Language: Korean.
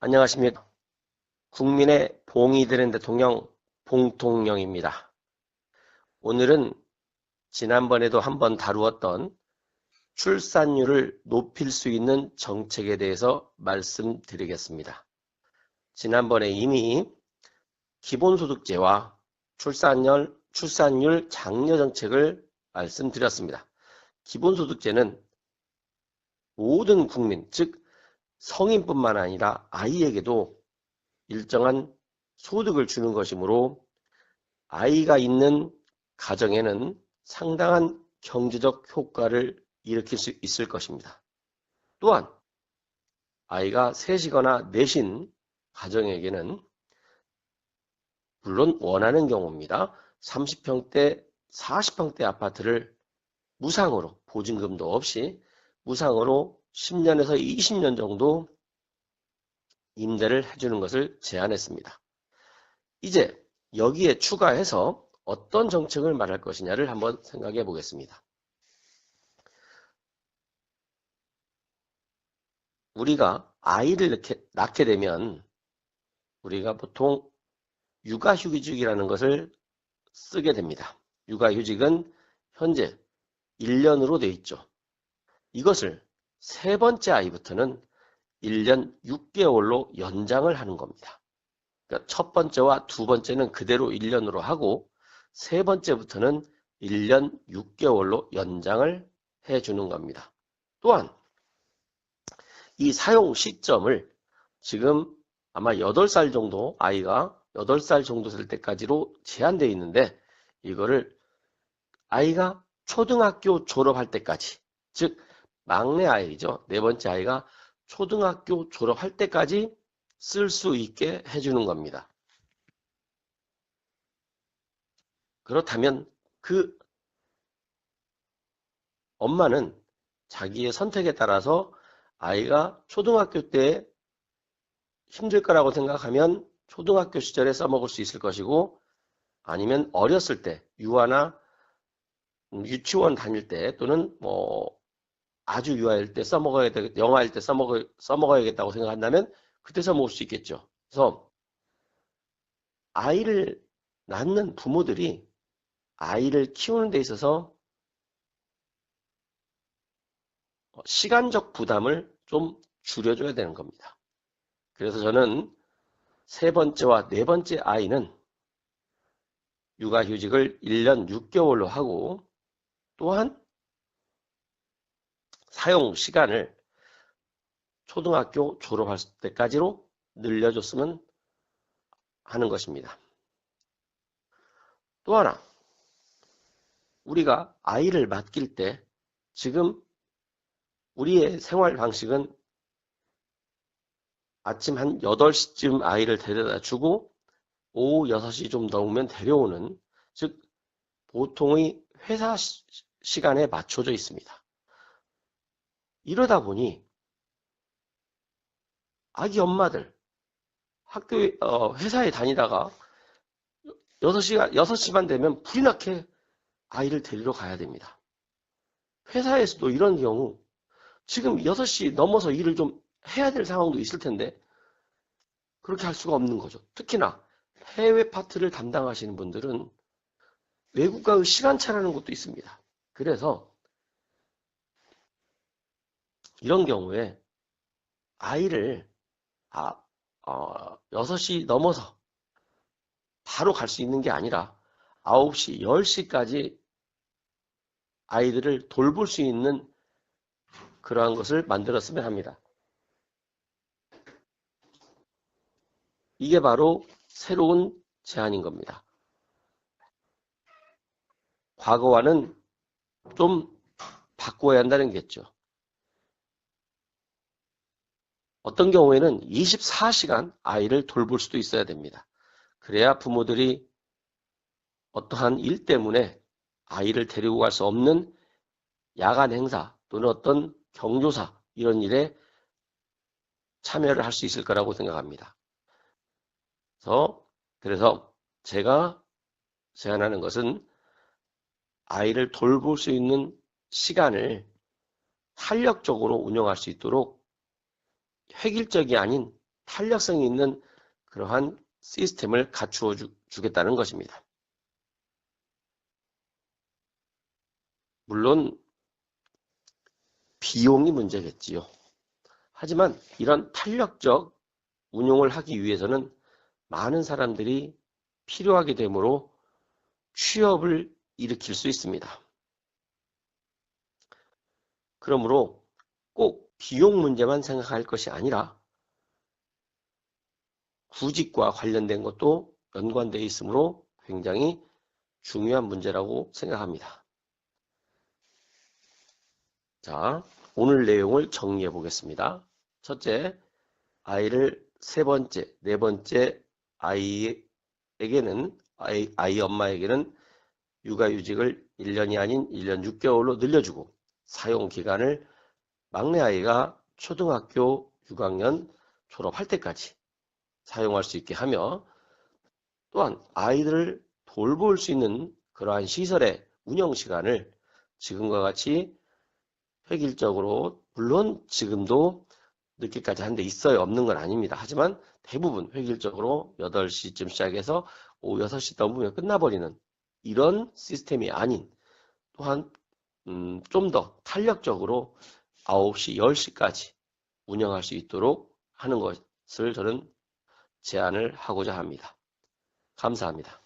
안녕하십니까. 국민의 봉이 되는 대통령 봉통령입니다. 오늘은 지난번에도 한번 다루었던 출산율을 높일 수 있는 정책에 대해서 말씀드리겠습니다. 지난번에 이미 기본소득제와 출산율 장려 정책을 말씀드렸습니다. 기본소득제는 모든 국민, 즉 성인뿐만 아니라 아이에게도 일정한 소득을 주는 것이므로 아이가 있는 가정에는 상당한 경제적 효과를 일으킬 수 있을 것입니다. 또한 아이가 셋이거나 넷인 가정에게는 물론 원하는 경우입니다. 30평대, 40평대 아파트를 무상으로 보증금도 없이 무상으로 10년에서 20년 정도 임대를 해주는 것을 제안했습니다. 이제 여기에 추가해서 어떤 정책을 말할 것이냐를 한번 생각해 보겠습니다. 우리가 아이를 낳게 되면 우리가 보통 육아휴직이라는 것을 쓰게 됩니다. 육아휴직은 현재 1년으로 되어 있죠. 이것을 세 번째 아이부터는 1년 6개월로 연장을 하는 겁니다. 그러니까 첫 번째와 두 번째는 그대로 1년으로 하고 세 번째부터는 1년 6개월로 연장을 해주는 겁니다. 또한 이 사용 시점을 지금 아마 8살 정도 아이가 8살 정도 될 때까지로 제한되어 있는데 이거를 아이가 초등학교 졸업할 때까지, 즉 막내 아이죠. 네 번째 아이가 초등학교 졸업할 때까지 쓸 수 있게 해주는 겁니다. 그렇다면 그 엄마는 자기의 선택에 따라서 아이가 초등학교 때 힘들 거라고 생각하면 초등학교 시절에 써먹을 수 있을 것이고 아니면 어렸을 때 유아나 유치원 다닐 때 또는 뭐 아주 유아일 때 써먹어야 되겠다, 영아일 때 써먹어야겠다고 생각한다면 그때 써먹을 수 있겠죠. 그래서 아이를 낳는 부모들이 아이를 키우는 데 있어서 시간적 부담을 좀 줄여줘야 되는 겁니다. 그래서 저는 세 번째와 네 번째 아이는 육아휴직을 1년 6개월로 하고 또한 사용 시간을 초등학교 졸업할 때까지로 늘려줬으면 하는 것입니다. 또 하나, 우리가 아이를 맡길 때 지금 우리의 생활 방식은 아침 한 8시쯤 아이를 데려다 주고 오후 6시 좀 넘으면 데려오는, 즉 보통의 회사 시간에 맞춰져 있습니다. 이러다 보니 아기 엄마들 회사에 다니다가 6시만 되면 불이 나게 아이를 데리러 가야 됩니다. 회사에서도 이런 경우 지금 6시 넘어서 일을 좀 해야 될 상황도 있을 텐데 그렇게 할 수가 없는 거죠. 특히나 해외 파트를 담당하시는 분들은 외국과의 시간차라는 것도 있습니다. 그래서 이런 경우에 아이를 6시 넘어서 바로 갈 수 있는 게 아니라 9시, 10시까지 아이들을 돌볼 수 있는 그러한 것을 만들었으면 합니다. 이게 바로 새로운 제안인 겁니다. 과거와는 좀 바꿔야 한다는 게죠. 어떤 경우에는 24시간 아이를 돌볼 수도 있어야 됩니다. 그래야 부모들이 어떠한 일 때문에 아이를 데리고 갈 수 없는 야간 행사 또는 어떤 경조사 이런 일에 참여를 할 수 있을 거라고 생각합니다. 그래서 제가 제안하는 것은 아이를 돌볼 수 있는 시간을 탄력적으로 운영할 수 있도록 획일적이 아닌 탄력성이 있는 그러한 시스템을 갖추어 주겠다는 것입니다. 물론 비용이 문제겠지요. 하지만 이런 탄력적 운용을 하기 위해서는 많은 사람들이 필요하게 되므로 취업을 일으킬 수 있습니다. 그러므로 꼭 비용 문제만 생각할 것이 아니라 구직과 관련된 것도 연관되어 있으므로 굉장히 중요한 문제라고 생각합니다. 자, 오늘 내용을 정리해 보겠습니다. 첫째, 아이를 세 번째, 네 번째 아이에게는 아이 엄마에게는 육아휴직을 1년이 아닌 1년 6개월로 늘려주고 사용 기간을 막내 아이가 초등학교 6학년 졸업할 때까지 사용할 수 있게 하며 또한 아이들을 돌볼 수 있는 그러한 시설의 운영 시간을 지금과 같이 획일적으로 물론 지금도 늦게까지 하는 데 있어요. 없는 건 아닙니다. 하지만 대부분 획일적으로 8시쯤 시작해서 오후 6시 넘으면 끝나버리는 이런 시스템이 아닌 또한 좀 더 탄력적으로 9시, 10시까지 운영할 수 있도록 하는 것을 저는 제안을 하고자 합니다. 감사합니다.